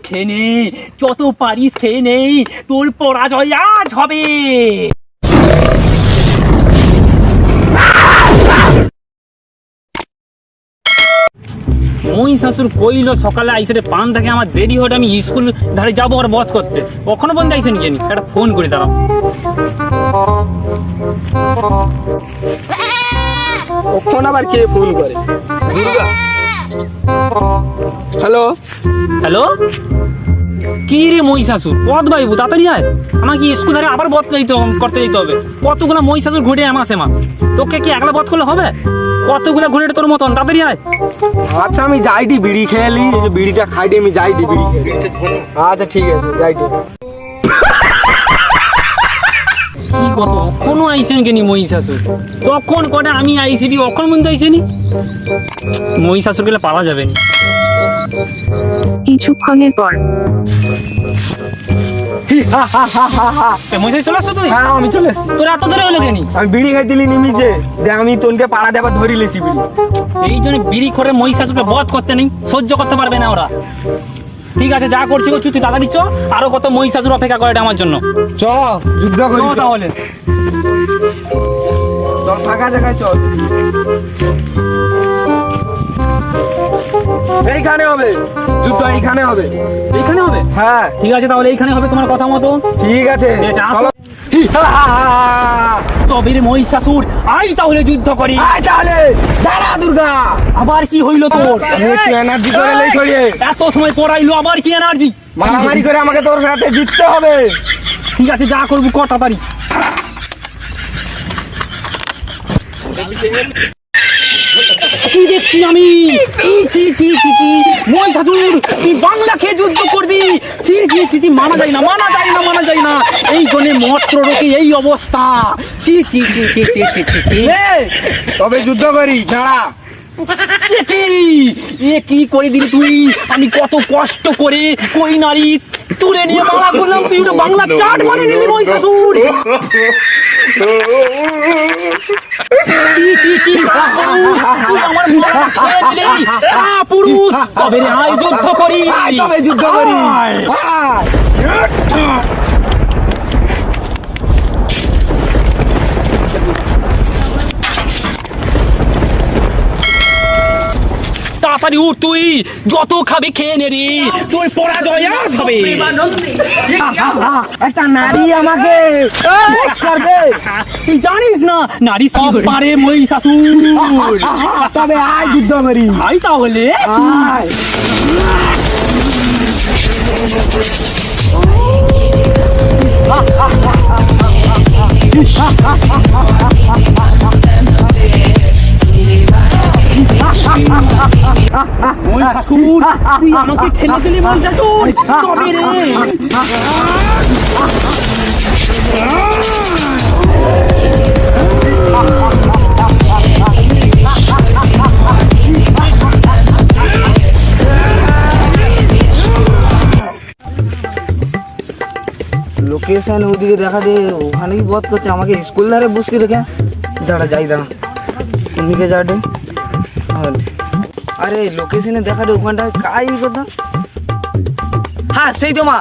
খেয়ে নে, যত পারিস খেয়ে নেই, তোর পরাজয় আজ হবে। মহিষাসুর কইল সকালে আইসে পান থাকে, আমার দেরি হয়ে আমি স্কুল ধারে যাবো আর বধ করতে, কখনো বন্ধ আইসেন কেন? একটা ফোন করে দাঁড়াও। কখন আবার কে ফোন করে? দুর্গা। হ্যালো হ্যালো, কি রে মহিষাসুর, পথ বাইবু তাড়াতাড়ি আয়, আমাকে স্কুল ধারে আবার বধ করতে যেতে হবে। কতগুলো মহিষাসুর ঘুরে আমার সেমা, তোকে কি একলা বধ করলে হবে? কতগুলো ঘুরে তোর মতন, তাড়াতাড়ি আয়। আচ্ছা আমি যাইটি বিড়ি খেয়ালি, এই যে বিড়িটা খাইটি আমি যাইটি বিড়ি খেয়ালি। আচ্ছা ঠিক আছে যাইটি। কি কত এখনো আইসেন কেনি মহিষাসুর? তখন কটা আমি আইসিটি, অখন মধ্যে আইসেনি। মহিষাসুর গেলে পাওয়া যাবে না। কিছুক্ষণের পর মহিষাসুর চলে আসছো তুই? হ্যাঁ আমি চলে এসছি। তোর এত ধরে হলো কেনি? আমি বিড়ি খাইতিলি নিমিছে, আমি তোনকে পাড়া দেবার ধরি লেছি বিড়ি। এই জন্য বিড়ি করে মহিষাসুরকে বধ করতে নেই, সহ্য করতে পারবে না ওরা। ঠিক আছে, যা করছি করছি, তুই তাড়াতাড়ি চ, আরো কত মহিষাসুর অপেক্ষা করে আমার জন্য। চ যুদ্ধ করি চ তাহলে। চল ফাঁকা জায়গায় চল। এইখানে হবে যুদ্ধ, এইখানে হবে। এইখানে হবে? হ্যাঁ ঠিক আছে, তাহলে এইখানে হবে তোমার কথা মতো। ঠিক আছে ঠিক আছে, আসো। চলো। তবে রে মহিষাসুর, আই তাহলে যুদ্ধ করি। আয় তাহলে দাঁড়া দুর্গা। আবার কি হইলো তোর? আমি একটু এনার্জি করে লই ছড়িয়ে। এত সময় পড়াইলো, আবার কি এনার্জি? মারামারি করে আমাকে তোর সাথে জিততে হবে। ঠিক আছে, যা করবো কর তাড়াতাড়ি। কি দেখছি আমি? চি চি চি চি চি, মহিষাসুর তুই বাংলা খেয়ে যুদ্ধ করবি? চি চি চি চি, মানা যায় না, মানা যায় না, মানা যায় না। এই জন্য মন্ত্র রোগে এই অবস্থা। চি চি চি চি চি চি চি চি। তবে যুদ্ধ করি, দাঁড়া। এ কি করে দিলি তুই? আমি কত কষ্ট করে কই নারী তুলে নিয়ে মারা করলাম, তুই ওটা বাংলা চাট বানিয়ে নিলি মহিষাসুর। চি চি চি, তুই আমার মাথা খেয়ে নিলি। পুরুষ, তবে রে আয় যুদ্ধ করি। আয় তবে যুদ্ধ করি। আয়। আয়। তাড়াতাড়ি উঠ, তুই যত খাবি খেয়ে নে রে, তোর পরাজয় আজ হবে। একটা নারী আমাকে বধ করবে। তুই জানিস না নারী সব পারে মহিষাসুর। তবে আয় যুদ্ধ করি। আই তাহলে। আয়। মহিষাসুর, তুই আমাকে ঠেলে দিলি মহিষাসুর, তবে রে। লোকেশন ওদিকে দেখা দে, ওখানেই বধ করছে আমাকে স্কুল ধারে বসকে রেখে। দাঁড়া যাই, দাঁড়া এদিকে যা দে। আরে লোকেশনে দেখা দে, ওখানটায় কাই কথা। হ্যাঁ সেই তো মা।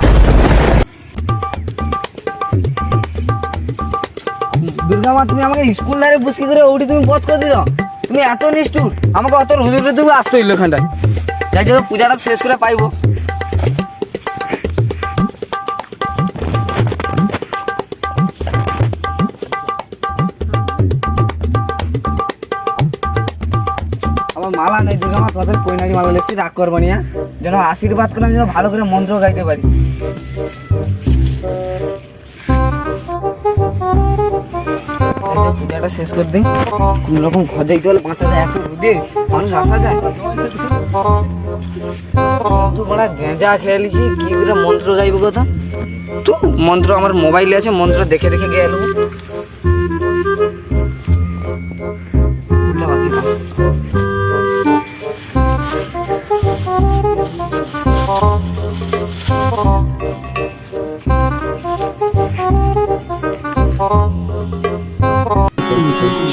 দুর্গা মা, তুমি আমাকে স্কুল ধারে বসকে করে ওটি তুমি বধ করে দিল। তুমি এত নিষ্ঠুর, আমাকে অত রোদে রোদে আসতে হইলো এখানটায়। যাই হোক, পূজাটা শেষ করে পাইবো। মালা নেই দুর্গা মা, কথা কই নাকি মালা লেছি, রাগ করবো না, যেন আশীর্বাদ করে আমি যেন ভালো করে মন্ত্র গাইতে পারি। পূজাটা শেষ করে দিই, কোন রকম ঘর যাইতে হলে 5,000 এত রোদে মানুষ আসা যায়। তো বড়া গেঁজা খেয়ালিছি, কি করে মন্ত্র গাইবো কথা। তো মন্ত্র আমার মোবাইলে আছে, মন্ত্র দেখে দেখে গিয়ে এলো।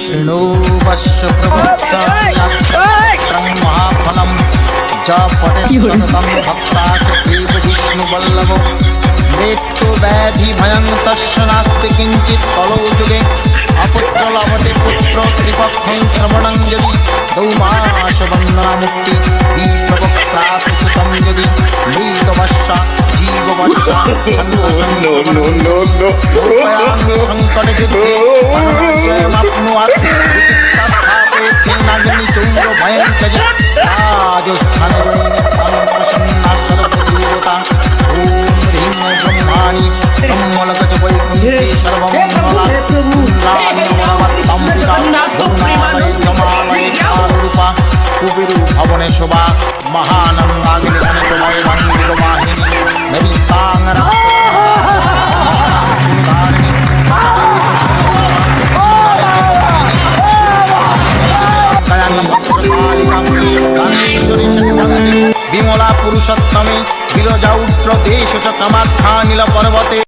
शृणु पश्य प्रवृत्तानि महाभारत। সততম ভক্তাসদেব বিষ্ণু বল্লভ মৃত্যু ব্যাধি ভয়ং তস্য নাস্তি কিঞ্চিৎ কলৌ যুগে অপুত্র লভতে পুত্র ত্রিপক্ষং শ্রবণং যদি দৌমাস বন্দনা মুক্তি বিপ্রবক্ত্রাত সুতং যদি মৃতবশ্যা জীববশ্যা সংকটে যুদ্ধে জয়মাপ্নুয়াৎ বিচিত্তাস্থাপয়েৎ চৌর ভয়ং ত্যজি রাজস্থান প্রসন্না সর্বদেবতা ওম হ্রিং ব্রহ্মাণি ব্রহ্মলোক চ বৈকুণ্ঠে সর্বমঙ্গলা ইন্দ্রাণি নমস্তম বিরামালয় চারুরূপা কুবেরু ভবনে শোভা মহানন্দাগ্নি বনে শোভায় বাহিনী নবিতাং বিমলা পুরুষোত্তমে বিরজা উত্র দেশ চ কামাখ্যা নীল পর্বতে